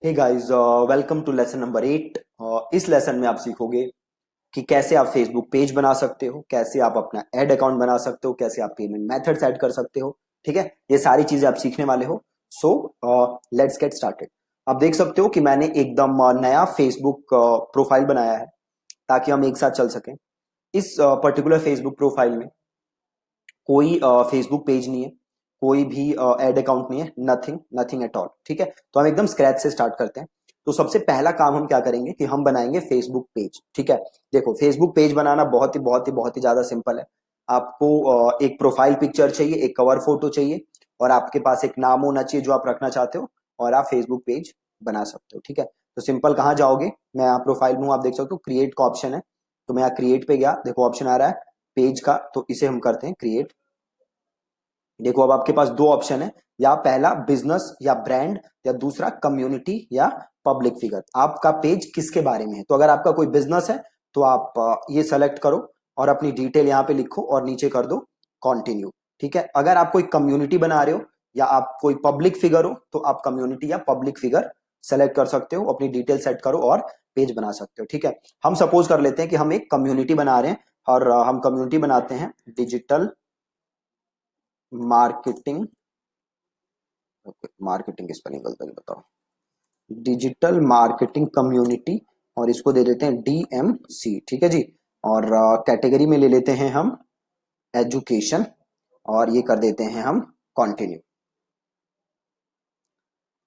Hey guys, welcome to lesson number 8। इस lesson में आप सीखोगे कि कैसे आप फेसबुक पेज बना सकते हो, कैसे आप अपना एड अकाउंट बना सकते हो, कैसे आप पेमेंट मेथड्स ऐड कर सकते हो। ठीक है, ये सारी चीजें आप सीखने वाले हो। So let's get started. आप देख सकते हो कि मैंने एकदम नया फेसबुक प्रोफाइल बनाया है ताकि हम एक साथ चल सकें। इस पर्टिकुलर फेसबुक प्रोफाइल में कोई फेसबुक पेज नहीं है, कोई भी एड अकाउंट नहीं है, नथिंग नथिंग एट ऑल। ठीक है, तो हम एकदम स्क्रैच से स्टार्ट करते हैं। तो सबसे पहला काम हम क्या करेंगे कि हम बनाएंगे फेसबुक पेज। ठीक है, देखो फेसबुक पेज बनाना बहुत ही ज्यादा सिंपल है। आपको एक प्रोफाइल पिक्चर चाहिए, एक कवर फोटो चाहिए, और आपके पास एक नाम होना चाहिए जो आप रखना चाहते हो, और आप फेसबुक पेज बना सकते हो। ठीक है, तो सिंपल कहाँ जाओगे, मैं यहाँ प्रोफाइल में हूँ, आप देख सकते हो क्रिएट का ऑप्शन है। तो मैं यहाँ क्रिएट पे गया, देखो ऑप्शन आ रहा है पेज का, तो इसे हम करते हैं क्रिएट। देखो अब आपके पास दो ऑप्शन है, या पहला बिजनेस या ब्रांड, या दूसरा कम्युनिटी या पब्लिक फिगर। आपका पेज किसके बारे में है? तो अगर आपका कोई बिजनेस है तो आप ये सेलेक्ट करो और अपनी डिटेल यहाँ पे लिखो और नीचे कर दो कंटिन्यू। ठीक है, अगर आप कोई कम्युनिटी बना रहे हो या आप कोई पब्लिक फिगर हो तो आप कम्युनिटी या पब्लिक फिगर सेलेक्ट कर सकते हो, अपनी डिटेल सेट करो और पेज बना सकते हो। ठीक है, हम सपोज कर लेते हैं कि हम एक कम्युनिटी बना रहे हैं, और हम कम्युनिटी बनाते हैं डिजिटल मार्केटिंग। मार्केटिंग की स्पेलिंग गलत है, बताओ। डिजिटल मार्केटिंग कम्युनिटी, और इसको दे देते हैं डीएमसी। ठीक है जी, और कैटेगरी में ले लेते हैं हम एजुकेशन, और ये कर देते हैं हम कंटिन्यू।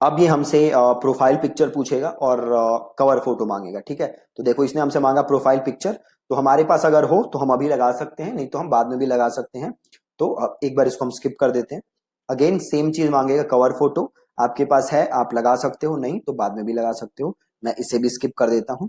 अब ये हमसे प्रोफाइल पिक्चर पूछेगा और कवर फोटो मांगेगा। ठीक है, तो देखो इसने हमसे मांगा प्रोफाइल पिक्चर, तो हमारे पास अगर हो तो हम अभी लगा सकते हैं, नहीं तो हम बाद में भी लगा सकते हैं। तो एक बार इसको हम स्किप कर देते हैं। अगेन सेम चीज मांगेगा कवर फोटो, आपके पास है आप लगा सकते हो, नहीं तो बाद में भी लगा सकते हो। मैं इसे भी स्किप कर देता हूं।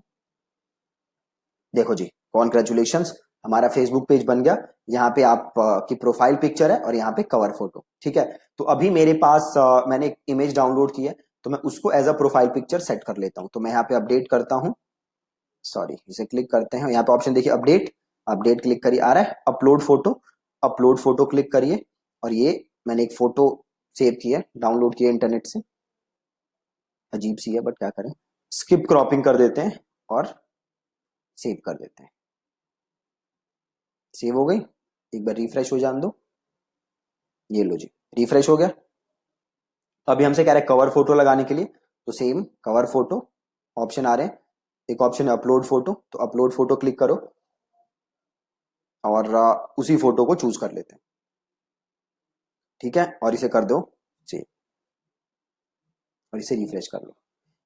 देखो जी, कॉन्ग्रेचुलेशंस, हमारा फेसबुक पेज बन गया। यहाँ पे आप की प्रोफाइल पिक्चर है और यहाँ पे कवर फोटो। ठीक है, तो अभी मेरे पास मैंने एक इमेज डाउनलोड की है, तो मैं उसको as a profile picture set कर लेता हूँ। तो मैं यहाँ पे अपडेट करता हूँ, सॉरी इसे क्लिक करते हैं, यहाँ पे ऑप्शन देखिए अपडेट। अपडेट क्लिक करिए, आ रहा है upload photo. Upload photo click करिए, और ये मैंने एक फोटो सेव की है, डाउनलोड की है इंटरनेट से। अजीब सी है बट क्या करें, स्किप क्रॉपिंग कर देते हैं और सेव कर देते हैं। सेव हो गई, एक बार रिफ्रेश हो जान दो। ये लो जी, रिफ्रेश हो गया। अभी हमसे कह रहा है कवर फोटो लगाने के लिए, तो सेम कवर फोटो ऑप्शन आ रहे हैं। एक ऑप्शन है अपलोड फोटो, तो अपलोड फोटो क्लिक करो और उसी फोटो को चूज कर लेते हैं। ठीक है, और इसे कर दो सेव, और इसे रिफ्रेश कर लो।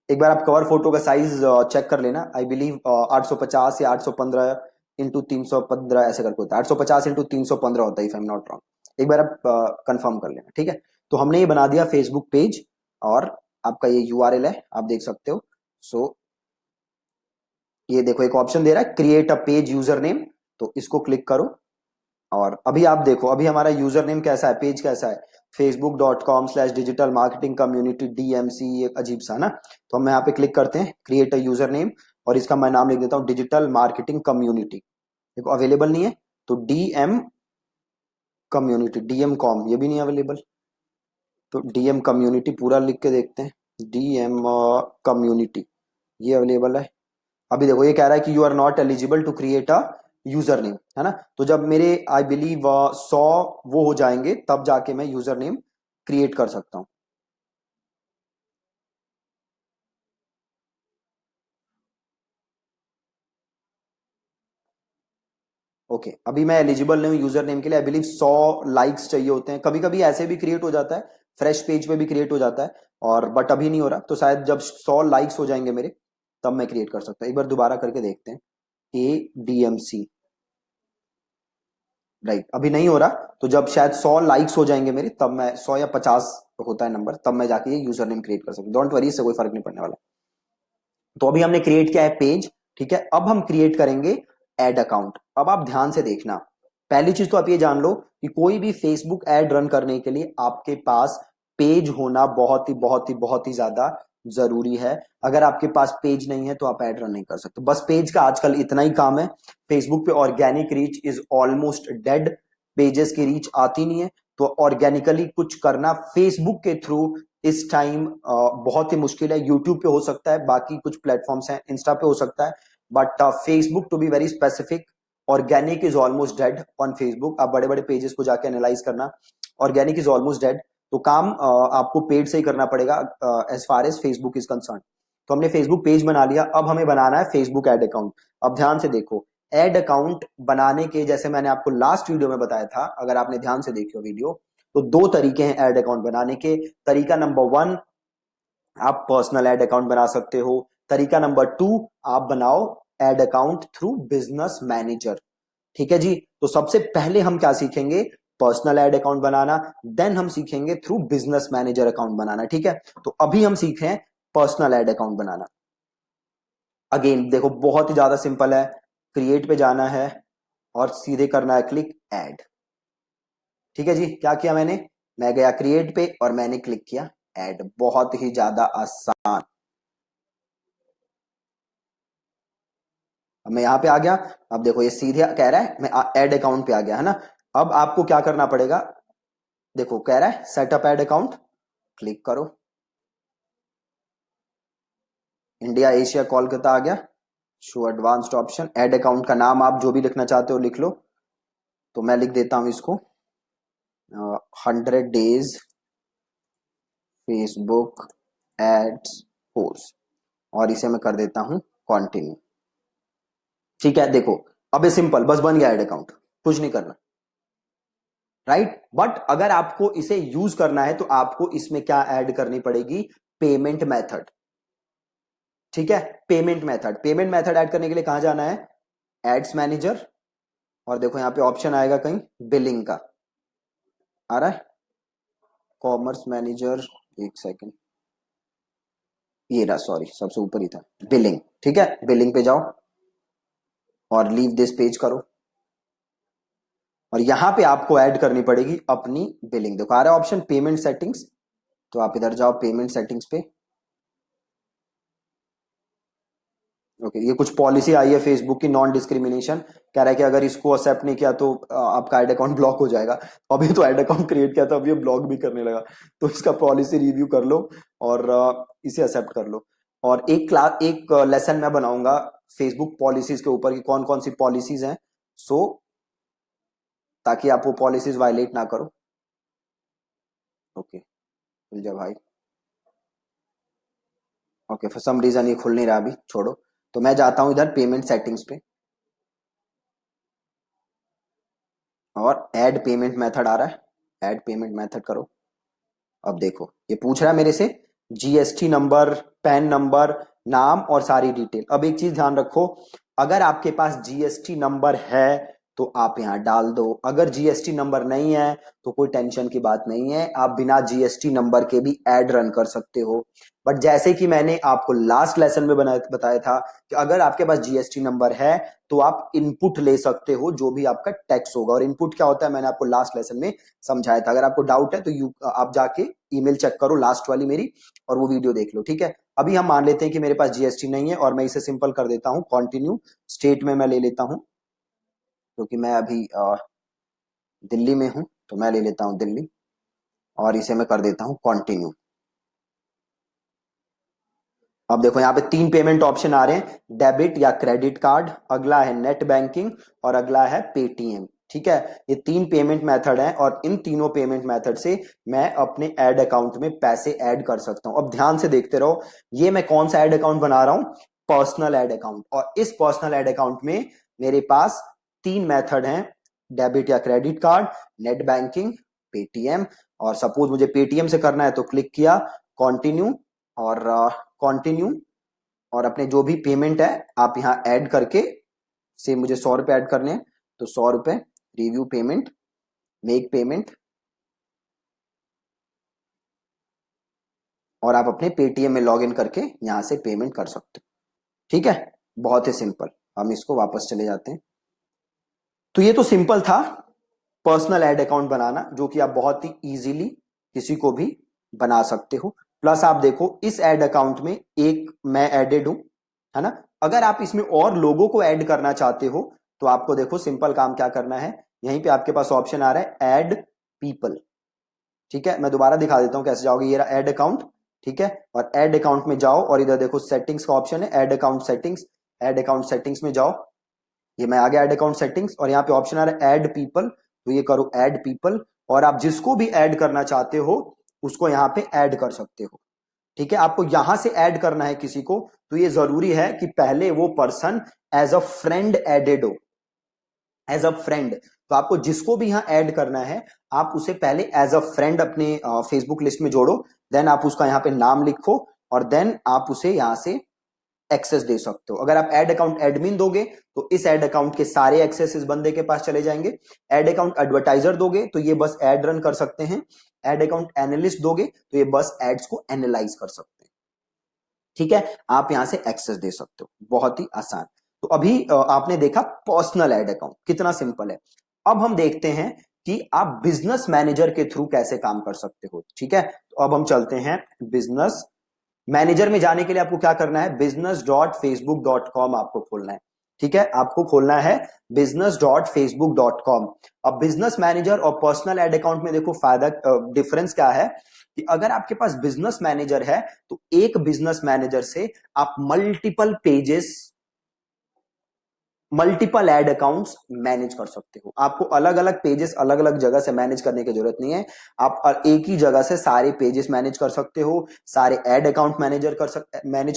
एक बार आप कवर फोटो का साइज चेक कर लेना। आई बिलीव 850 या 815 इंटू 315 ऐसे करके होता है, 850 इंटू 315 होता है if I am not wrong. एक बार आप कंफर्म कर लेना। ठीक है, तो हमने ये बना दिया फेसबुक पेज, और आपका ये यूआरएल है, आप देख सकते हो। सो ये देखो एक ऑप्शन दे रहा है create a page user name, तो इसको क्लिक करो। और अभी आप देखो, अभी हमारा यूजर नेम कैसा है, पेज कैसा है, facebook.com/digital marketing community DMC, एक अजीब सा ना। तो हम यहाँ पे क्लिक करते हैं क्रिएट अ यूजर नेम, और इसका मैं नाम लिख देता हूँ डिजिटल मार्केटिंग कम्युनिटी। देखो अवेलेबल नहीं है, तो डीएम कम्युनिटी, डीएम कॉम ये भी नहीं अवेलेबल, तो डीएम कम्युनिटी पूरा लिख के देखते हैं। डीएम कम्युनिटी ये अवेलेबल है। अभी देखो ये कह रहा है कि you are not eligible to create a user name, है ना। तो जब मेरे आई बिलीव 100 वो हो जाएंगे तब जाके मैं यूजर नेम क्रिएट कर सकता हूं। ओके, अभी मैं एलिजिबल नहीं हूँ यूजर नेम के लिए। आई बिलीव 100 लाइक्स चाहिए होते हैं, कभी कभी ऐसे भी क्रिएट हो जाता है, फ्रेश पेज पे भी क्रिएट हो जाता है, और बट अभी नहीं हो रहा। तो शायद जब 100 लाइक्स हो जाएंगे मेरे, तब मैं क्रिएट कर सकता हूँ। एक बार दोबारा करके देखते हैं। ADMC, राइट, अभी नहीं हो रहा। तो जब शायद 100 लाइक्स हो जाएंगे मेरे, तब मैं 100 या 50 होता है नंबर, तब मैं जाके ये यूजर नेम क्रिएट कर सकता हूँ। डोंट वरी, इससे कोई फर्क नहीं पड़ने वाला। तो अभी हमने क्रिएट किया है पेज। ठीक है, अब हम क्रिएट करेंगे एड अकाउंट। अब आप ध्यान से देखना, पहली चीज तो आप ये जान लो कि कोई भी फेसबुक एड रन करने के लिए आपके पास पेज होना बहुत ही ज्यादा जरूरी है। अगर आपके पास पेज नहीं है तो आप एड रन नहीं कर सकते। बस पेज का आजकल इतना ही काम है, फेसबुक पे organic reach is almost dead, pages की रीच आती नहीं है। तो ऑर्गेनिकली कुछ करना फेसबुक के थ्रू इस टाइम बहुत ही मुश्किल है। यूट्यूब पे हो सकता है, बाकी कुछ प्लेटफॉर्म्स हैं, इंस्टा पे हो सकता है, but Facebook to be very specific, organic is almost dead on Facebook. आप बड़े बड़े पेजेस को जाके एनालाइज करना, ऑर्गेनिक इज ऑलमोस्ट डेड। तो काम आपको पेड से ही करना पड़ेगा as far as Facebook is concern. तो हमने फेसबुक पेज बना लिया, अब हमें बनाना है फेसबुक एड अकाउंट। अब ध्यान से देखो, एड अकाउंट बनाने के, जैसे मैंने आपको लास्ट वीडियो में बताया था, अगर आपने ध्यान से देखी हो वीडियो, तो दो तरीके हैं एड अकाउंट बनाने के। तरीका नंबर 1, आप पर्सनल एड अकाउंट बना सकते हो। तरीका नंबर 2, आप बनाओ ad account through business manager. ठीक है जी। तो सबसे पहले हम क्या सीखेंगे? पर्सनल एड अकाउंट बनाना, देन हम सीखेंगे थ्रू बिजनेस मैनेजर अकाउंट बनाना। ठीक है, तो अभी हम सीखें पर्सनल एड अकाउंट बनाना। अगेन देखो, बहुत ही ज्यादा सिंपल है। क्रिएट पे जाना है और सीधे करना है क्लिक ऐड। ठीक है जी, क्या किया मैंने? मैं गया क्रिएट पे और मैंने क्लिक किया ऐड। बहुत ही ज्यादा आसान। अब मैं यहां पे आ गया। अब देखो ये सीधे कह रहा है मैं ऐड अकाउंट पे आ गया, है ना। अब आपको क्या करना पड़ेगा? देखो कह रहा है सेटअप ऐड अकाउंट, क्लिक करो। इंडिया एशिया कोलकाता आ गया। Show advanced option, add account का नाम आप जो भी लिखना चाहते हो लिख लो। तो मैं लिख देता हूं इसको 100 days फेसबुक एड्स कोर्स, और इसे मैं कर देता हूं कंटिन्यू। ठीक है, देखो अब ये सिंपल, बस बन गया ऐड अकाउंट, कुछ नहीं करना, राइट। बट अगर आपको इसे यूज करना है तो आपको इसमें क्या ऐड करनी पड़ेगी? Payment method. ठीक है, payment method. Payment method add करने के लिए कहां जाना है? एड्स मैनेजर, और देखो यहां पे ऑप्शन आएगा कहीं बिलिंग का, आ रहा है कॉमर्स मैनेजर, एक सेकंड, ये रहा, सॉरी सबसे ऊपर ही था बिलिंग। ठीक है, बिलिंग पे जाओ और लीव दिस पेज करो, और यहां पे आपको ऐड करनी पड़ेगी अपनी बिलिंग। देखो आ रहा है ऑप्शन पेमेंट सेटिंग्स, तो आप इधर जाओ पेमेंट सेटिंग्स पे। ओके, ये कुछ पॉलिसी आई है फेसबुक की, नॉन डिस्क्रिमिनेशन। कह रहा है कि अगर इसको एक्सेप्ट नहीं किया तो आपका ऐड अकाउंट ब्लॉक हो जाएगा। अभी तो ऐड अकाउंट क्रिएट किया था, अभी ये ब्लॉक भी करने लगा। तो इसका पॉलिसी रिव्यू कर लो और इसे एक्सेप्ट कर लो। और एक लेसन मैं बनाऊंगा फेसबुक पॉलिसीज के ऊपर कि कौन कौन सी पॉलिसीज हैं, सो ताकि आप वो पॉलिसीज वायलेट ना करो। ओके, खुल जा भाई। ओके, फॉर सम रीजन ये खुल नहीं रहा, अभी छोड़ो। तो मैं जाता हूं इधर पेमेंट सेटिंग्स पे, और ऐड पेमेंट मेथड आ रहा है, ऐड पेमेंट मेथड करो। अब देखो ये पूछ रहा है मेरे से जीएसटी नंबर, पैन नंबर, नाम और सारी डिटेल। अब एक चीज ध्यान रखो, अगर आपके पास जीएसटी नंबर है तो आप यहां डाल दो, अगर जीएसटी नंबर नहीं है तो कोई टेंशन की बात नहीं है, आप बिना जीएसटी नंबर के भी ऐड रन कर सकते हो। बट जैसे कि मैंने आपको लास्ट लेसन में बताया था कि अगर आपके पास जीएसटी नंबर है तो आप इनपुट ले सकते हो, जो भी आपका टैक्स होगा। और इनपुट क्या होता है मैंने आपको लास्ट लेसन में समझाया था। अगर आपको डाउट है तो आप जाके ईमेल चेक करो लास्ट वाली मेरी, और वो वीडियो देख लो। ठीक है, अभी हम मान लेते हैं कि मेरे पास जीएसटी नहीं है, और मैं इसे सिंपल कर देता हूं कंटिन्यू। स्टेट में मैं ले लेता हूं, क्योंकि मैं अभी दिल्ली में हूं, तो मैं ले लेता हूं दिल्ली, और इसे मैं कर देता हूं कंटिन्यू। अब देखो यहाँ पे 3 पेमेंट ऑप्शन आ रहे हैं, डेबिट या क्रेडिट कार्ड, अगला है नेट बैंकिंग, और अगला है पेटीएम। ठीक है, ये 3 पेमेंट मेथड हैं, और इन तीनों पेमेंट मेथड से मैं अपने ऐड अकाउंट में पैसे ऐड कर सकता हूं। अब ध्यान से देखते रहो, ये मैं कौन सा ऐड अकाउंट बना रहा हूं? Personal add account. और इस पर्सनल ऐड अकाउंट में मेरे पास 3 मेथड हैं, डेबिट या credit card, net banking, Paytm. और सपोज मुझे पेटीएम से करना है तो क्लिक किया कंटिन्यू, और कंटिन्यू, और अपने जो भी पेमेंट है आप यहाँ ऐड करके, से मुझे 100 रुपए ऐड करने हैं तो 100 रुपए, रिव्यू पेमेंट, मेक पेमेंट, और आप अपने पेटीएम में लॉग इन करके यहां से पेमेंट कर सकते हो। ठीक है, बहुत ही सिंपल। हम इसको वापस चले जाते हैं। तो ये तो सिंपल था पर्सनल ऐड अकाउंट बनाना, जो कि आप बहुत ही इजीली किसी को भी बना सकते हो। प्लस आप देखो इस ऐड अकाउंट में एक मैं एडेड हूं, है ना। अगर आप इसमें और लोगों को ऐड करना चाहते हो तो आपको देखो सिंपल काम क्या करना है, यहीं पे आपके पास ऑप्शन आ रहा है ऐड पीपल। ठीक है, मैं दोबारा दिखा देता हूं कैसे जाओगे। ये रहा ऐड अकाउंट, ठीक है, और ऐड अकाउंट में जाओ और इधर देखो सेटिंग्स का ऑप्शन है, add account settings. Add account settings में जाओ, ये मैं आ गया ऐड अकाउंट सेटिंग्स, और यहाँ पे ऑप्शन आ रहा है ऐड पीपल, तो ये करो ऐड पीपल, और आप जिसको भी ऐड करना चाहते हो उसको यहाँ पे ऐड कर सकते हो। ठीक है, आपको यहां से ऐड करना है किसी को, तो ये जरूरी है कि पहले वो person as a friend added हो, एज अ फ्रेंड। तो आपको जिसको भी यहां ऐड करना है आप उसे पहले एज अ फ्रेंड अपने फेसबुक लिस्ट में जोड़ो, देन आप उसका यहाँ पे नाम लिखो, और देन आप उसे यहां से एक्सेस दे सकते हो। अगर आप ऐड अकाउंट एडमिन दोगे तो इस ऐड अकाउंट के सारे एक्सेस इस बंदे के पास चले जाएंगे। ऐड अकाउंट एडवर्टाइजर दोगे तो ये बस ऐड रन कर सकते हैं। ऐड अकाउंट एनालिस्ट दोगे तो ये बस एड्स को एनालाइज कर सकते हैं। ठीक है, आप यहां से एक्सेस दे सकते हो, बहुत ही आसान। तो अभी आपने देखा पर्सनल ऐड अकाउंट कितना सिंपल है। अब हम देखते हैं कि आप बिजनेस मैनेजर के थ्रू कैसे काम कर सकते हो। ठीक है, तो अब हम चलते हैं बिजनेस मैनेजर में। जाने के लिए आपको क्या करना है, business.facebook.com आपको खोलना है। ठीक है, आपको खोलना है business.facebook.com। अब बिजनेस मैनेजर और पर्सनल एड अकाउंट में देखो फायदा, डिफरेंस क्या है कि अगर आपके पास बिजनेस मैनेजर है तो एक बिजनेस मैनेजर से आप multiple pages, multiple ad accounts manage कर सकते हो। आपको अलग अलग पेजेस अलग अलग जगह से मैनेज करने की जरूरत नहीं है, आप एक ही जगह से सारे पेजेस मैनेज कर सकते हो, सारे एड अकाउंट मैनेज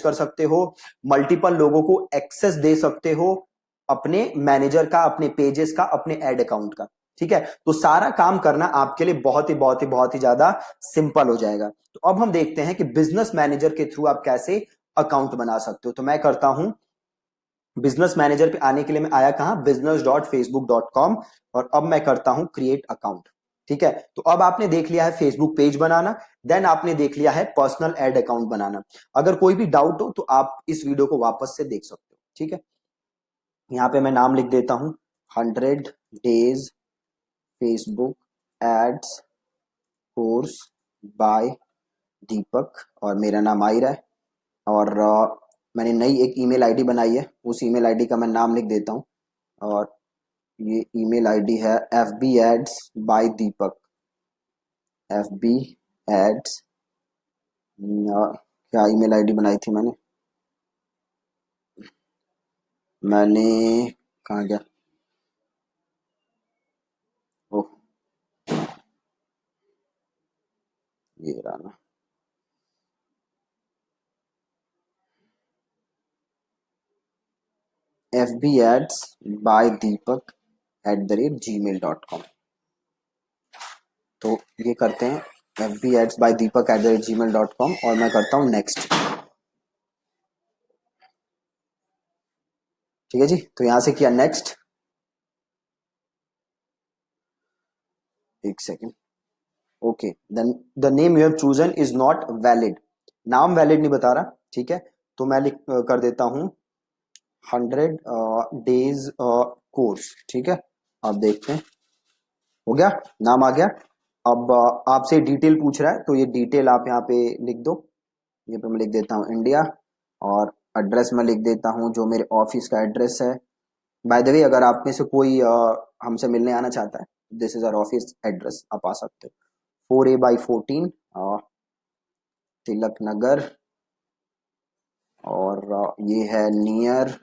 कर सकते हो, मल्टीपल लोगों को एक्सेस दे सकते हो अपने मैनेजर का, अपने पेजेस का, अपने एड अकाउंट का। ठीक है, तो सारा काम करना आपके लिए बहुत ही ज्यादा सिंपल हो जाएगा। तो अब हम देखते हैं कि बिजनेस मैनेजर के थ्रू आप कैसे अकाउंट बना सकते हो। तो मैं करता हूं, बिजनेस मैनेजर पे आने के लिए मैं आया कहां, business.facebook.com, और अब मैं करता हूं क्रिएट अकाउंट। ठीक है, तो अब आपने देख लिया है फेसबुक पेज बनाना, देन आपने देख लिया है पर्सनल एड अकाउंट बनाना। अगर कोई भी डाउट हो तो आप इस वीडियो को वापस से देख सकते हो। ठीक है, यहां पे मैं नाम लिख देता हूं 100 days Facebook ads course by Deepak, और मेरा नाम आयरा है, और मैंने नई एक ईमेल आईडी बनाई है, उस ईमेल आईडी का मैं नाम लिख देता हूँ, और ये ईमेल आईडी है FB एड्स बाय दीपक। FB एड्स, क्या ईमेल आईडी बनाई थी मैंने, कहाँ गया, ओह ये रहा ना, FB एड्स बाय दीपक @gmail.com। तो ये करते हैं FB एड्स बाय दीपक @gmail.com, और मैं करता हूँ नेक्स्ट। ठीक है जी, तो यहां से किया नेक्स्ट, एक second, okay, then the name you have chosen is not valid, नाम वैलिड नहीं बता रहा। ठीक है, तो मैं कर देता हूं 100 days कोर्स। ठीक है, अब देखते हैं, हो गया, नाम आ गया। अब आपसे डिटेल पूछ रहा है, तो ये डिटेल आप यहाँ पे लिख दो। ये पे मैं लिख देता हूँ इंडिया, और एड्रेस मैं लिख देता हूँ जो मेरे ऑफिस का एड्रेस है। बाय द वे, अगर आप में से कोई हमसे मिलने आना चाहता है, this is our office address, आप आ सकते हो, 4A/14 तिलक नगर, और ये है near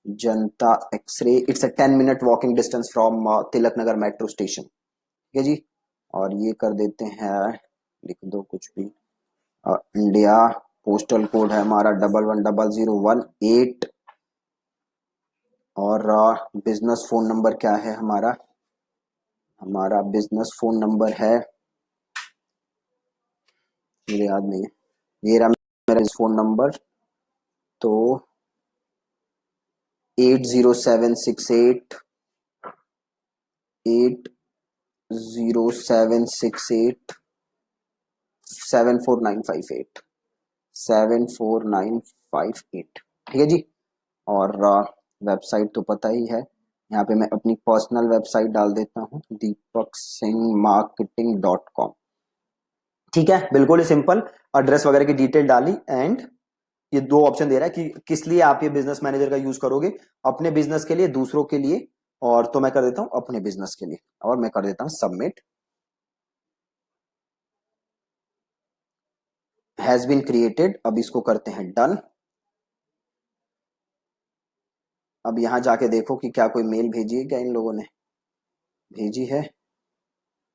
Janta x-ray, it's a 10 minute walking distance from Tilak Nagar metro station. ठीक है जी, और ये कर देते हैं, लिख दो कुछ भी, इंडिया, पोस्टल कोड है हमारा 110018, और बिजनेस फोन नंबर क्या है हमारा, हमारा बिजनेस फोन नंबर है, मुझे याद नहीं है, ये रहा मेरा फोन नंबर, तो 807687 74958 74958। ठीक है जी, और वेबसाइट तो पता ही है, यहाँ पे मैं अपनी पर्सनल वेबसाइट डाल देता हूँ, deepaksinghmarketing.com। ठीक है, बिल्कुल ही सिंपल, एड्रेस वगैरह की डिटेल डाली, एंड ये दो ऑप्शन दे रहा है कि किस लिए आप ये बिजनेस मैनेजर का यूज करोगे, अपने बिजनेस के लिए, दूसरों के लिए, और तो मैं कर देता हूं अपने बिजनेस के लिए, और मैं कर देता हूं सबमिट। Has been created. अब इसको करते हैं डन। अब यहां जाके देखो कि क्या कोई मेल भेजी है, क्या इन लोगों ने भेजी है।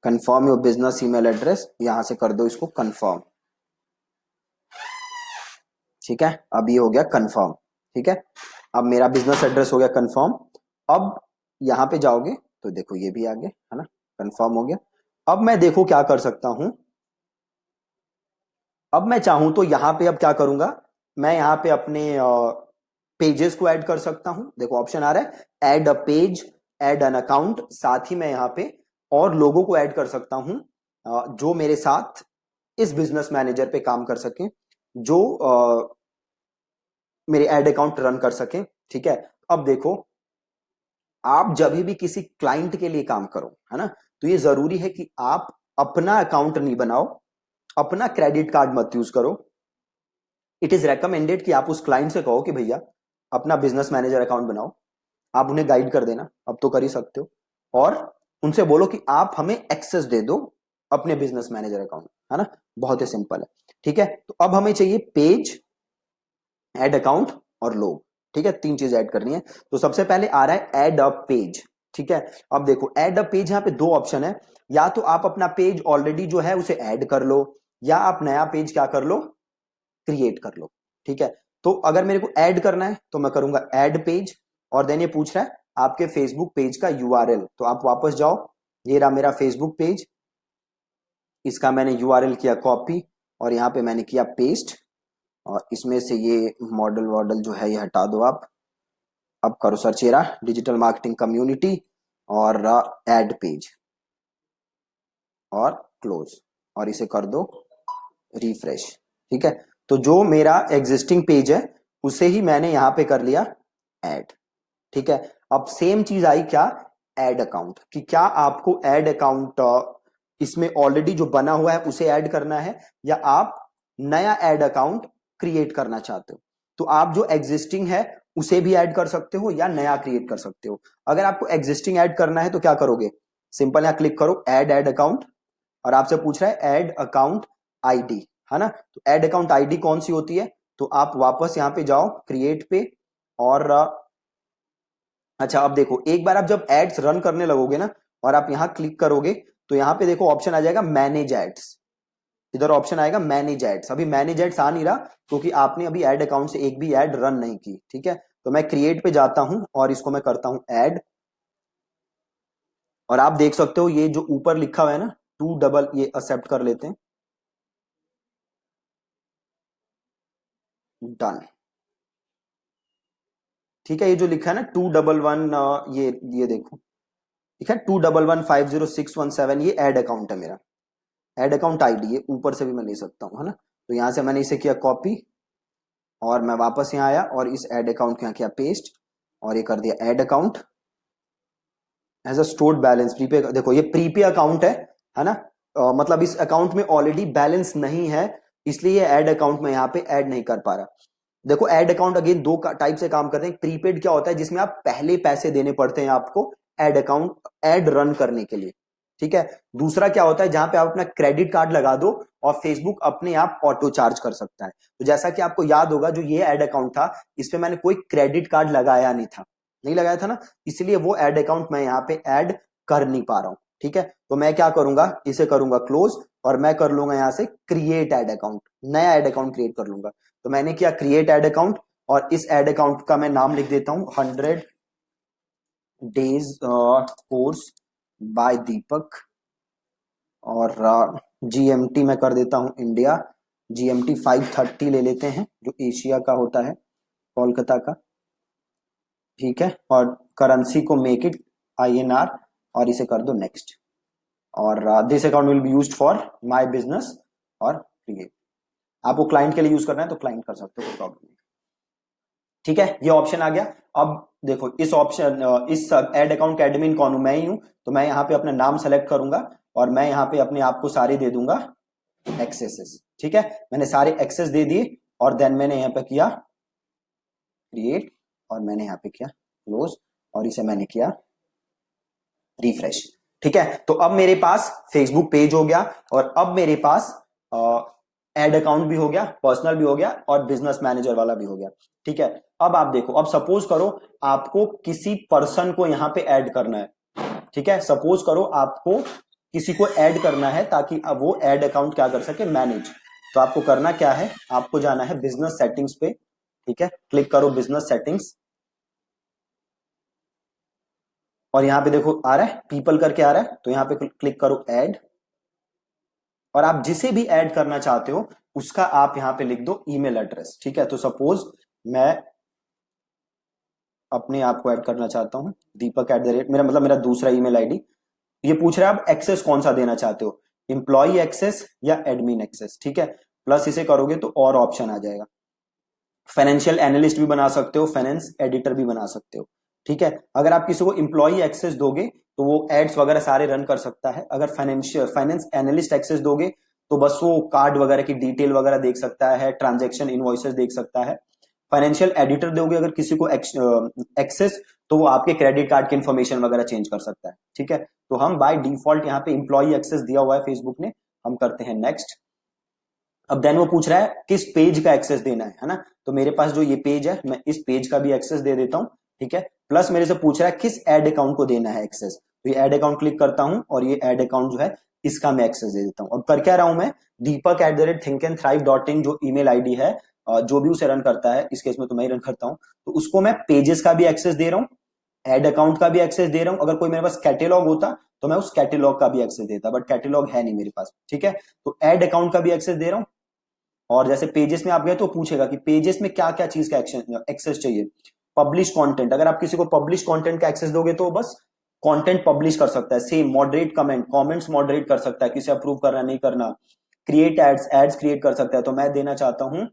Confirm your business email address, यहां से कर दो इसको कंफर्म। ठीक है, अब ये हो गया कंफर्म। ठीक है, अब मेरा बिजनेस एड्रेस हो गया कंफर्म। अब यहां पे जाओगे तो देखो ये भी आ गया है ना, कंफर्म हो गया। अब मैं देखो क्या कर सकता हूं। अब मैं चाहूं तो यहां पे अब क्या करूंगा, मैं यहां पे अपने पेजेस को ऐड कर सकता हूं। देखो ऑप्शन आ रहा है add a page, add an account. साथ ही मैं यहां पे और लोगों को ऐड कर सकता हूं जो मेरे साथ इस बिजनेस मैनेजर पे काम कर सकें, जो मेरे ऐड अकाउंट रन कर सकें। ठीक है, अब देखो आप जब भी किसी क्लाइंट के लिए काम करो है ना, तो ये जरूरी है कि आप अपना अकाउंट नहीं बनाओ, अपना क्रेडिट कार्ड मत यूज करो। इट इज रेकमेंडेड कि आप उस क्लाइंट से कहो कि भैया अपना बिजनेस मैनेजर अकाउंट बनाओ। आप उन्हें गाइड कर देना, अब तो कर ही सकते हो। और उनसे बोलो कि आप हमें एक्सेस दे दो अपने बिजनेस मैनेजर अकाउंट, है ना। बहुत ही सिंपल है। ठीक है, तो अब हमें चाहिए पेज, ऐड अकाउंट और लोग। ठीक है, तीन चीज ऐड करनी है। तो सबसे पहले आ रहा है ऐड अ पेज। ठीक है, अब देखो ऐड अ पेज, यहां पे दो ऑप्शन है। या तो आप अपना पेज ऑलरेडी जो है उसे ऐड कर लो, या आप नया पेज क्या कर लो, क्रिएट कर लो। ठीक है, तो अगर मेरे को ऐड करना है तो मैं करूंगा ऐड पेज। और देन ये पूछ रहा है आपके फेसबुक पेज का यूआरएल, तो आप वापस जाओ। ये रहा मेरा फेसबुक पेज, इसका मैंने यूआरएल किया कॉपी और यहां पे मैंने किया पेस्ट। और इसमें से ये मॉडल वॉडल जो है ये हटा दो आप। अब करो सर्च, ये रहा डिजिटल मार्केटिंग कम्युनिटी और ऐड पेज और क्लोज, और इसे कर दो रिफ्रेश। ठीक है, तो जो मेरा एग्जिस्टिंग पेज है उसे ही मैंने यहां पे कर लिया ऐड। ठीक है, अब सेम चीज आई क्या, ऐड अकाउंट, कि क्या आपको ऐड अकाउंट इसमें ऑलरेडी जो बना हुआ है उसे ऐड करना है, या आप नया ऐड अकाउंट क्रिएट करना चाहते हो। तो आप जो एग्जिस्टिंग है उसे भी ऐड कर सकते हो या नया क्रिएट कर सकते हो। अगर आपको एग्जिस्टिंग ऐड करना है तो क्या करोगे, सिंपल यहां क्लिक करो ऐड अकाउंट, और आपसे पूछ रहा है ऐड अकाउंट आईडी, है ना। तो ऐड अकाउंट आईडी कौन सी होती है, तो आप वापस यहां पे जाओ क्रिएट पे। और अच्छा अब देखो एक बार आप जब एड्स रन करने लगोगे ना और आप यहां क्लिक करोगे तो यहां पे देखो ऑप्शन आ जाएगा मैनेज एड्स। इधर ऑप्शन आएगा मैनेज एड्स। अभी मैनेज एड्स आ नहीं रहा क्योंकि आपने अभी ऐड अकाउंट से एक भी ऐड रन नहीं की। ठीक है, तो मैं क्रिएट पे जाता हूं और इसको मैं करता हूं ऐड। और आप देख सकते हो ये जो ऊपर लिखा हुआ है ना टू डबल, ये एक्सेप्ट कर लेते हैं, डन। ठीक है, ये जो लिखा है ना 211, ये देखो ठीक है 2115061 ये ऐड अकाउंट है मेरा, ऐड अकाउंट आईडी। ये ऊपर से भी मैं ले सकता हूं, है ना। तो यहां से मैंने इसे किया कॉपी और मैं वापस यहाँ आया और इस ऐड अकाउंट को यहाँ किया पेस्ट और ये कर दिया add account as a stored balance prepay. देखो ये प्रीपे अकाउंट है ना। मतलब इस अकाउंट में ऑलरेडी बैलेंस नहीं है, इसलिए ये ऐड अकाउंट में यहाँ पे ऐड नहीं कर पा रहा। देखो ऐड अकाउंट अगेन दो टाइप से काम करते हैं। प्रीपेड क्या होता है, जिसमें आप पहले पैसे देने पड़ते हैं आपको ऐड अकाउंट ऐड रन करने के लिए। ठीक है, दूसरा क्या होता है जहां पे आप अपना क्रेडिट कार्ड लगा दो और फेसबुक अपने आप ऑटो चार्ज कर सकता है। तो जैसा कि आपको याद होगा जो ये ऐड अकाउंट था इस पे मैंने कोई क्रेडिट कार्ड लगाया नहीं था, नहीं लगाया था ना, इसलिए वो ऐड अकाउंट मैं यहाँ पे ऐड कर नहीं पा रहा हूं। ठीक है, तो मैं क्या करूंगा, इसे करूंगा क्लोज और मैं कर लूंगा यहां से क्रिएट ऐड अकाउंट, नया ऐड अकाउंट क्रिएट कर लूंगा। तो मैंने किया क्रिएट ऐड अकाउंट और इस ऐड अकाउंट का मैं नाम लिख देता हूं 100 डेज कोर्स बाय दीपक। और जीएमटी मैं कर देता हूं इंडिया, जीएमटी 5:30 ले लेते हैं जो एशिया का होता है, कोलकाता का। ठीक है, और करेंसी को मेक इट आईएनआर और इसे कर दो नेक्स्ट। और this account will be used for my business और क्रिएट। आपको क्लाइंट के लिए यूज करना है तो क्लाइंट कर सकते हो, कोई प्रॉब्लम नहीं। ठीक है, ये ऑप्शन आ गया। अब देखो इस ऑप्शन इस एड अकाउंट का एडमिन कौन हूं, मैं ही हूं। तो मैं यहाँ पे अपना नाम सेलेक्ट करूंगा और मैं यहाँ पे अपने आप को सारे दे दूंगा एक्सेसेस। ठीक है, मैंने सारे एक्सेस दे दिए और देन मैंने यहाँ पे किया क्रिएट और मैंने यहाँ पे किया क्लोज और इसे मैंने किया रिफ्रेश। ठीक है, तो अब मेरे पास फेसबुक पेज हो गया और अब मेरे पास एड अकाउंट भी हो गया, पर्सनल भी हो गया और बिजनेस मैनेजर वाला भी हो गया। ठीक है, अब आप देखो, अब सपोज करो आपको किसी पर्सन को यहां पे ऐड करना है। ठीक है, सपोज करो आपको किसी को ऐड करना है ताकि अब वो ऐड अकाउंट क्या कर सके, मैनेज। तो आपको करना क्या है, आपको जाना है बिजनेस सेटिंग्स पे। ठीक है, क्लिक करो बिजनेस सेटिंग्स और यहां पे देखो आ रहा है पीपल करके आ रहा है, तो यहां पे क्लिक करो ऐड और आप जिसे भी ऐड करना चाहते हो उसका आप यहां पे लिख दो ईमेल एड्रेस। ठीक है, तो सपोज मैं अपने आप को ऐड करना चाहता हूं, दीपक एट द रेट, मेरा मतलब मेरा दूसरा ईमेल आईडी। ये पूछ रहा है आप एक्सेस कौन सा देना चाहते हो, इंप्लॉई एक्सेस या एडमिन एक्सेस। ठीक है, प्लस इसे करोगे तो और ऑप्शन आ जाएगा, फाइनेंशियल एनालिस्ट भी बना सकते हो, फाइनेंस एडिटर भी बना सकते हो। ठीक है, अगर आप किसी को इंप्लॉई एक्सेस दोगे तो वो एड्स वगैरह सारे रन कर सकता है। अगर फाइनेंस एनालिस्ट एक्सेस दोगे तो बस वो कार्ड वगैरह की डिटेल वगैरह देख सकता है, ट्रांजेक्शन इनवॉइसेस देख सकता है। फाइनेंशियल एडिटर दोगे अगर किसी को एक्सेस, तो वो आपके क्रेडिट कार्ड की इंफॉर्मेशन वगैरह चेंज कर सकता है। ठीक है, तो हम बाय डिफॉल्ट यहाँ पे इंप्लॉई एक्सेस दिया हुआ है फेसबुक ने, हम करते हैं नेक्स्ट। अब देन वो पूछ रहा है किस पेज का एक्सेस देना है ना, तो मेरे पास जो ये पेज है मैं इस पेज का भी एक्सेस दे देता हूं। ठीक है, प्लस मेरे से पूछ रहा है किस एड अकाउंट को देना है एक्सेस, तो ये एड अकाउंट क्लिक करता हूं और ये एड अकाउंट जो है इसका मैं एक्सेस दे देता हूं। अब कर क्या रहा हूं मैं, Deepak at the rate think and thrive dot in जो ईमेल आईडी है, जो भी उसे रन करता है, इस केस में तो मैं ही रन करता हूं, तो उसको मैं पेजेस का भी एक्सेस दे रहा हूं, एड अकाउंट का भी एक्सेस दे रहा हूं। अगर कोई मेरे पास कैटेलॉग होता तो मैं उस कैटेलॉग का भी एक्सेस देता, बट कैटेलॉग है नहीं मेरे पास। ठीक है, तो एड अकाउंट का भी एक्सेस दे रहा हूं। और जैसे पेजेस में आप गए तो पूछेगा कि पेजेस में क्या क्या चीज का एक्सेस चाहिए। पब्लिश कंटेंट, अगर आप किसी को पब्लिश कंटेंट का एक्सेस दोगे तो बस कंटेंट पब्लिश कर सकता है। सेम मॉडरेट कमेंट्स मॉडरेट कर सकता है, किसे अप्रूव करना नहीं करना। क्रिएट एड्स क्रिएट कर सकता है, तो मैं देना चाहता हूं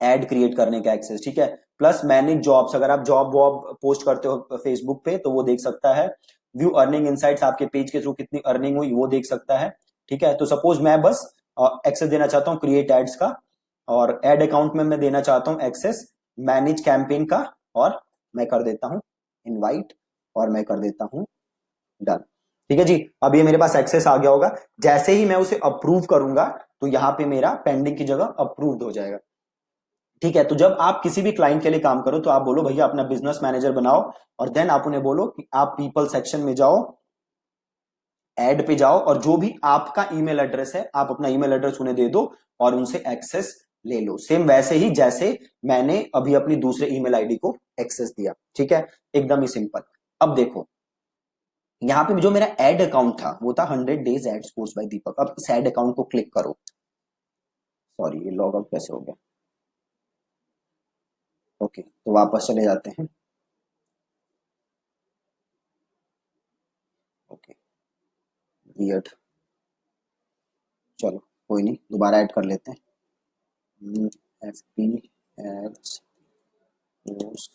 एड क्रिएट करने का एक्सेस। ठीक है, प्लस मैनेज जॉब्स, अगर आप जॉब वॉब पोस्ट करते हो फेसबुक पे तो वो देख सकता है। व्यू अर्निंग इनसाइट्स, आपके पेज के थ्रू कितनी अर्निंग हुई वो देख सकता है। ठीक है, तो सपोज मैं बस एक्सेस देना चाहता हूँ क्रिएट एड्स का, और एड अकाउंट में मैं देना चाहता हूँ एक्सेस मैनेज कैंपेन का, और मैं कर देता हूँ इनवाइट और मैं कर देता हूँ डन। ठीक है जी, अब ये मेरे पास एक्सेस आ गया होगा। जैसे ही मैं उसे अप्रूव करूंगा तो यहाँ पे मेरा पेंडिंग की जगह अप्रूव्ड हो जाएगा। ठीक है, तो जब आप किसी भी क्लाइंट के लिए काम करो तो आप बोलो भैया अपना बिजनेस मैनेजर बनाओ, और देन आप उन्हें बोलो कि आप पीपल सेक्शन में जाओ, ऐड पे जाओ, और जो भी आपका ईमेल एड्रेस है आप अपना ईमेल एड्रेस उन्हें दे दो और उनसे एक्सेस ले लो, सेम वैसे ही जैसे मैंने अभी अपनी दूसरे ईमेल आईडी को एक्सेस दिया। ठीक है, एकदम ही सिंपल। अब देखो यहाँ पे जो मेरा एड अकाउंट था वो था 100 days एड्स पोस्ट बाय दीपक। अब इस एड अकाउंट को क्लिक करो, सॉरी ये लॉग आउट कैसे हो गया, ओके तो वापस चले जाते हैं। ओके वियर्ड, चलो कोई नहीं, दोबारा ऐड कर लेते हैं। F P ads post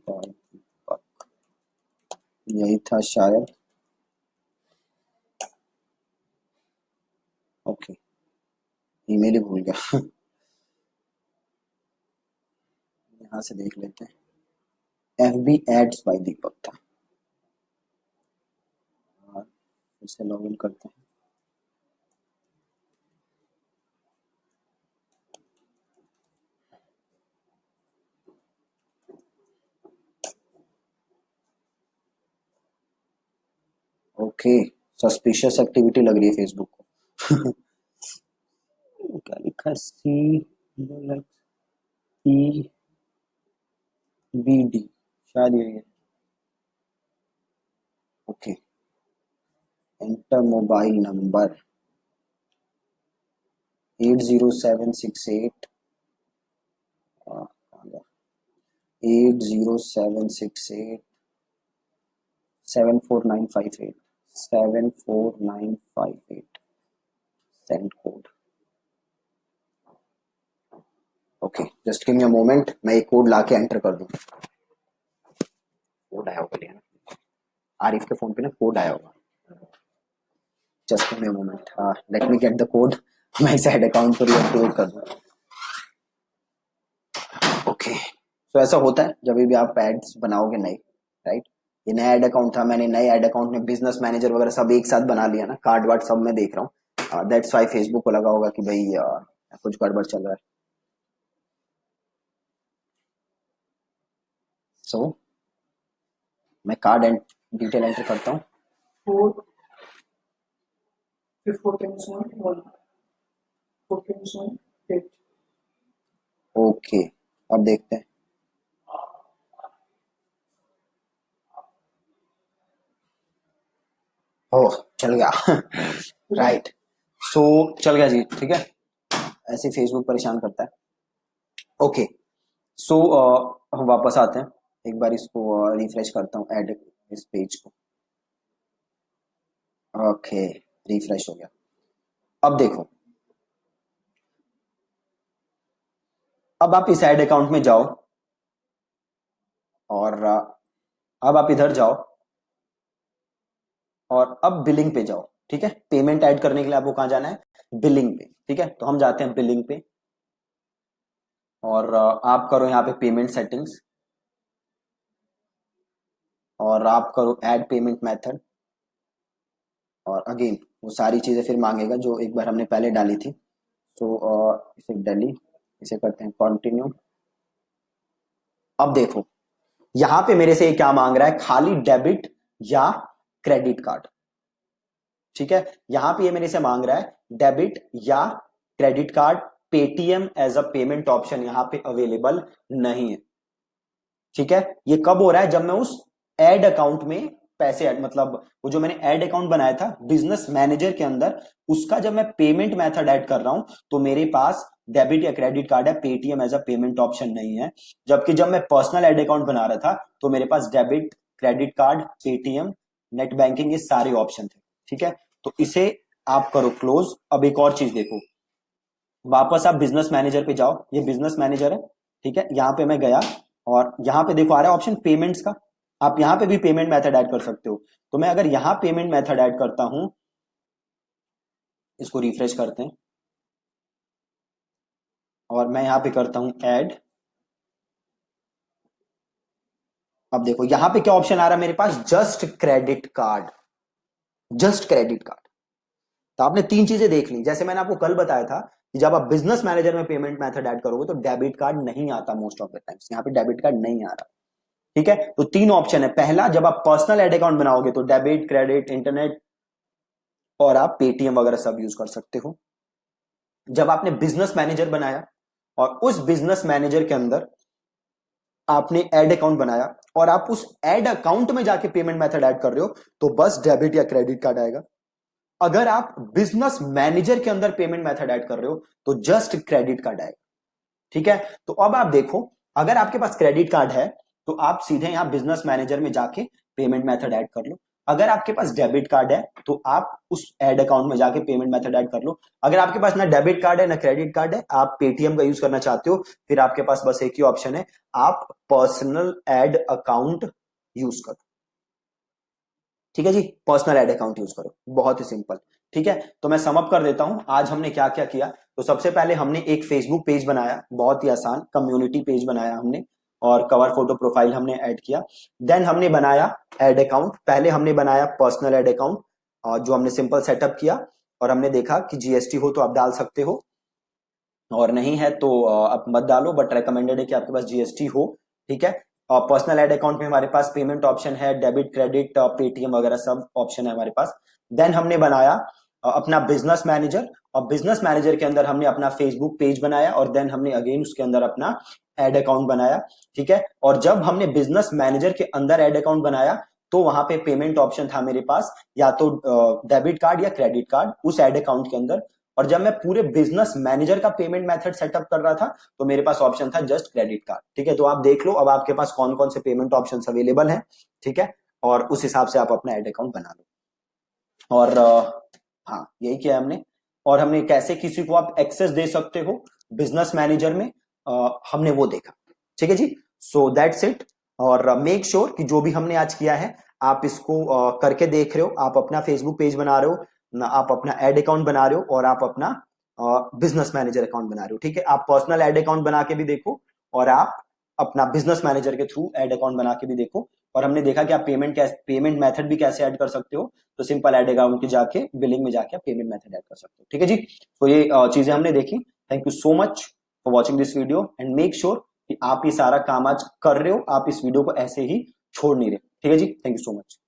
by Deepak, यही था शायद। ओके, ईमेल ही भूल गया यहाँ से देख लेते हैं, एफ बी एड्स बाय दीपक था। और फिर से लॉग इन करते हैं। ओके, सस्पिशियस एक्टिविटी लग रही है फेसबुक को क्या लिखा है, सी ई बी डी, शायद यही है। Okay, enter mobile number 80768 80768 74958 74958 send code. Okay just give me a moment, मैं एक कोड लाके एंटर कर दूं। कोड आया होगा ना आरिफ के फोन पे ना, कोड आया होगा, just give me a moment. Let me get the code, मैं इस ऐड अकाउंट को रीएक्टिवेट कर दूं। ओके, तो ऐसा होता है जब भी आप एड्स बनाओगे नए, राइट। ये नया एड अकाउंट था, मैंने नए एड अकाउंट में बिजनेस मैनेजर वगैरह सब एक साथ बना लिया ना, कार्ड वार्ड सब मैं देख रहा हूँ। दैट्स वाई फेसबुक को लगा होगा कि भाई कुछ गड़बड़ चल रहा है। सो मैं कार्ड एंड डिटेल एंटर करता हूँ। 4 14 14 8 ओके, अब देखते हैं। ओह, चल गया। राइट। सो चल गया जी, ठीक है। ऐसे फेसबुक परेशान करता है। ओके। सो हम वापस आते हैं। एक बार इसको रिफ्रेश करता हूँ, ऐड इस पेज को। ओके, रिफ्रेश हो गया। अब देखो, अब आप इस ऐड अकाउंट में जाओ और अब आप इधर जाओ और अब बिलिंग पे जाओ, ठीक है। पेमेंट ऐड करने के लिए आपको कहां जाना है? बिलिंग पे, ठीक है। तो हम जाते हैं बिलिंग पे और आप करो यहाँ पे पेमेंट सेटिंग्स और आप करो ऐड पेमेंट मेथड और अगेन वो सारी चीजें फिर मांगेगा जो एक बार हमने पहले डाली थी। तो इसे डाली, इसे करते हैं कंटिन्यू। अब देखो यहां पे मेरे से ये क्या मांग रहा है, खाली डेबिट या क्रेडिट कार्ड, ठीक है। यहां पे ये मेरे से मांग रहा है डेबिट या credit card. Paytm as a payment option यहां पे अवेलेबल नहीं है, ठीक है। ये कब हो रहा है? जब मैं उस एड अकाउंट में पैसे ऐड, मतलब वो जो मैंने एड अकाउंट बनाया था बिजनेस मैनेजर के अंदर, उसका जब मैं पेमेंट मेथड ऐड कर रहा हूं तो मेरे पास डेबिट या क्रेडिट कार्ड है, Paytm as a payment option नहीं है। जबकि जब मैं पर्सनल एड अकाउंट बना रहा था तो मेरे पास debit, credit card, Paytm, net banking, ये सारे ऑप्शन थे, ठीक है। तो इसे आप करो क्लोज। अब एक और चीज देखो, वापस आप बिजनेस मैनेजर पे जाओ। ये बिजनेस मैनेजर है, ठीक है। यहां पे मैं गया और यहां पे देखो आ रहा है ऑप्शन पेमेंट्स का। आप यहां पे भी पेमेंट मेथड ऐड कर सकते हो। तो मैं अगर यहां पेमेंट मेथड ऐड करता हूं, इसको रिफ्रेश करते हैं और मैं यहां पे करता हूं ऐड। अब देखो यहां पे क्या ऑप्शन आ रहा है मेरे पास, just credit card, just credit card. तो आपने तीन चीजें देख ली। जैसे मैंने आपको कल बताया था कि जब आप बिजनेस मैनेजर में पेमेंट मेथड ऐड करोगे तो डेबिट कार्ड नहीं आता मोस्ट ऑफ द टाइम्स, यहां पे डेबिट कार्ड नहीं आ रहा, ठीक है। तो तीन ऑप्शन है। पहला, जब आप पर्सनल एड अकाउंट बनाओगे तो डेबिट, क्रेडिट, इंटरनेट और आप पेटीएम वगैरह सब यूज कर सकते हो। जब आपने बिजनेस मैनेजर बनाया और उस बिजनेस मैनेजर के अंदर आपने एड अकाउंट बनाया और आप उस एड अकाउंट में जाके पेमेंट मेथड ऐड कर रहे हो तो बस डेबिट या क्रेडिट कार्ड आएगा। अगर आप बिजनेस मैनेजर के अंदर पेमेंट मेथड ऐड कर रहे हो तो जस्ट क्रेडिट कार्ड आएगा, ठीक है। तो अब आप देखो, अगर आपके पास क्रेडिट कार्ड है तो आप सीधे यहां बिजनेस मैनेजर में जाके पेमेंट मेथड ऐड कर लो। अगर आपके पास डेबिट कार्ड है तो आप उस एड अकाउंट में जाके पेमेंट मेथड ऐड कर लो। अगर आपके पास ना डेबिट कार्ड है ना क्रेडिट कार्ड है, आप पेटीएम का यूज करना चाहते हो, फिर आपके पास बस एक ही ऑप्शन है, आप पर्सनल एड अकाउंट यूज करो, ठीक है जी। पर्सनल एड अकाउंट यूज करो, बहुत ही सिंपल, ठीक है। तो मैं समअप कर देता हूं आज हमने क्या क्या किया। तो सबसे पहले हमने एक फेसबुक पेज बनाया, बहुत ही आसान कम्युनिटी पेज बनाया हमने, और कवर फोटो प्रोफाइल हमने ऐड किया। देन हमने बनाया एड अकाउंट। पहले हमने बनाया पर्सनल एड अकाउंट और जो हमने सिंपल सेटअप किया और हमने देखा कि जीएसटी हो तो आप डाल सकते हो और नहीं है तो आप मत डालो, बट रेकमेंडेड है कि आपके पास जीएसटी हो, ठीक है। और पर्सनल एड अकाउंट में हमारे पास पेमेंट ऑप्शन है, डेबिट, क्रेडिट, पेटीएम वगैरह सब ऑप्शन है हमारे पास। देन हमने बनाया अपना बिजनेस मैनेजर और बिजनेस मैनेजर के अंदर हमने अपना फेसबुक पेज बनाया और देन हमने अगेन उसके अंदर अपना एड अकाउंट बनाया, ठीक है। और जब हमने बिजनेस मैनेजर के अंदर एड अकाउंट बनाया तो वहां पे पेमेंट ऑप्शन था मेरे पास, या तो डेबिट कार्ड या क्रेडिट कार्ड उस एड अकाउंट के अंदर। और जब मैं पूरे बिजनेस मैनेजर का पेमेंट मेथड सेटअप कर रहा था तो मेरे पास ऑप्शन था जस्ट क्रेडिट कार्ड, ठीक है। तो आप देख लो अब आपके पास कौन कौन से पेमेंट ऑप्शन अवेलेबल हैं, ठीक है। और उस हिसाब से आप अपना एड अकाउंट बना लो। और हाँ, यही किया हमने। और हमने कैसे किसी को आप एक्सेस दे सकते हो बिजनेस मैनेजर में, हमने वो देखा, ठीक है जी। So that's it. और मेक श्योर कि जो भी हमने आज किया है आप इसको करके देख रहे हो। आप अपना फेसबुक पेज बना रहे हो ना, आप अपना एड अकाउंट बना रहे हो और आप अपना बिजनेस मैनेजर अकाउंट बना रहे हो, ठीक है। आप पर्सनल एड अकाउंट बना के भी देखो और आप अपना बिजनेस मैनेजर के थ्रू एड अकाउंट बना के भी देखो। और हमने देखा कि आप पेमेंट मेथड भी कैसे ऐड कर सकते हो। तो सिंपल एड अकाउंट के जाके बिलिंग में जाके आप पेमेंट मेथड ऐड कर सकते हो, ठीक है जी। तो ये चीजें हमने देखी। Thank you so much for watching this video and make sure कि आप ये सारा काम आज कर रहे हो, आप इस वीडियो को ऐसे ही छोड़ नहीं रहे। ठीक है जी, थैंक यू सो मच।